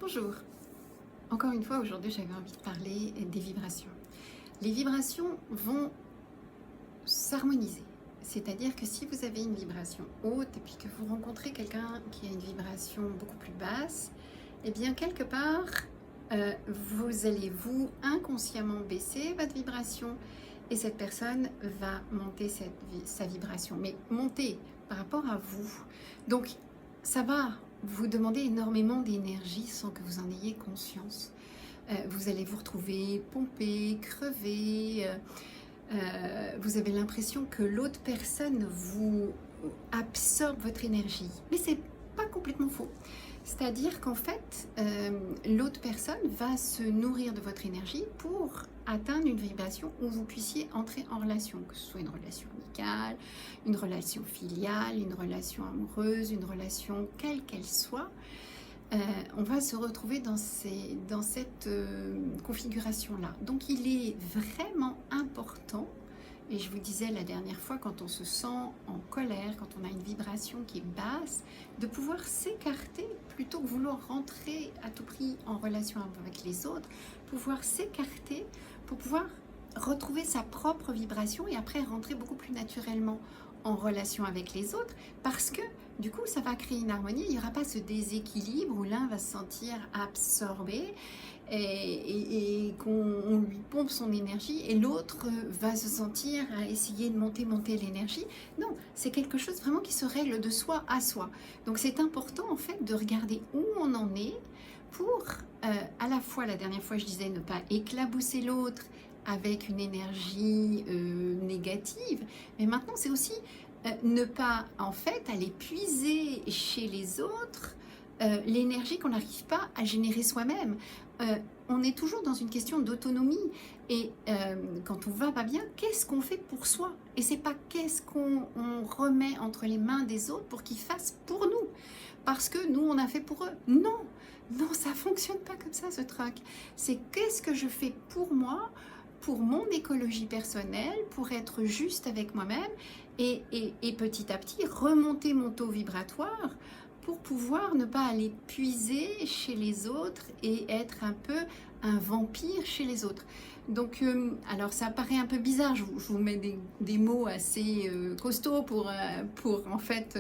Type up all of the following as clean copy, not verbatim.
Bonjour, encore une fois aujourd'hui j'avais envie de parler des vibrations. Les vibrations vont s'harmoniser, c'est-à-dire que si vous avez une vibration haute et puis que vous rencontrez quelqu'un qui a une vibration beaucoup plus basse, et bien quelque part vous allez vous inconsciemment baisser votre vibration et cette personne va monter sa vibration, mais monter par rapport à vous. Donc ça va vous demander énormément d'énergie sans que vous en ayez conscience. Vous allez vous retrouver pompé, crevé, vous avez l'impression que l'autre personne vous absorbe votre énergie. Mais c'est pas complètement faux. C'est-à-dire qu'en fait, l'autre personne va se nourrir de votre énergie pour atteindre une vibration où vous puissiez entrer en relation, que ce soit une relation amicale, une relation filiale, une relation amoureuse, une relation quelle qu'elle soit. On va se retrouver dans cette configuration-là. Donc il est vraiment important, et je vous disais la dernière fois, quand on se sent en colère, quand on a une vibration qui est basse, de pouvoir s'écarter plutôt que vouloir rentrer à tout prix en relation avec les autres, pouvoir s'écarter pour pouvoir retrouver sa propre vibration et après rentrer beaucoup plus naturellement en relation avec les autres, parce que du coup ça va créer une harmonie, il n'y aura pas ce déséquilibre où l'un va se sentir absorbé et qu'on lui pompe son énergie et l'autre va se sentir à essayer de monter l'énergie. Non, c'est quelque chose vraiment qui se règle de soi à soi. Donc c'est important en fait de regarder où on en est pour à la fois, la dernière fois je disais, ne pas éclabousser l'autre avec une énergie négative, mais maintenant c'est aussi ne pas en fait aller puiser chez les autres l'énergie qu'on n'arrive pas à générer soi-même. On est toujours dans une question d'autonomie et quand on va pas bien, qu'est-ce qu'on fait pour soi? Et c'est pas qu'est-ce qu'on remet entre les mains des autres pour qu'ils fassent pour nous, parce que nous on a fait pour eux. Non, non, ça fonctionne pas comme ça ce truc. C'est qu'est-ce que je fais pour moi, pour mon écologie personnelle, pour être juste avec moi-même et petit à petit remonter mon taux vibratoire pour pouvoir ne pas aller puiser chez les autres et être un peu un vampire chez les autres. Donc, alors ça paraît un peu bizarre, je vous mets des mots assez costauds pour en fait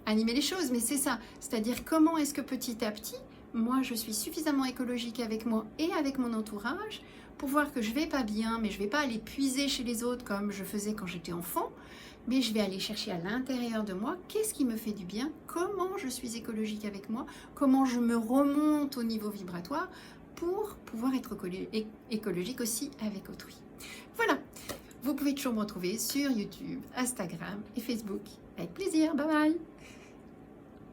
animer les choses, mais c'est ça, c'est-à-dire comment est-ce que petit à petit, moi je suis suffisamment écologique avec moi et avec mon entourage pour voir que je vais pas bien, mais je vais pas aller puiser chez les autres comme je faisais quand j'étais enfant, mais je vais aller chercher à l'intérieur de moi qu'est-ce qui me fait du bien, comment je suis écologique avec moi, comment je me remonte au niveau vibratoire pour pouvoir être écologique aussi avec autrui. Voilà, vous pouvez toujours me retrouver sur YouTube, Instagram et Facebook. Avec plaisir, bye bye!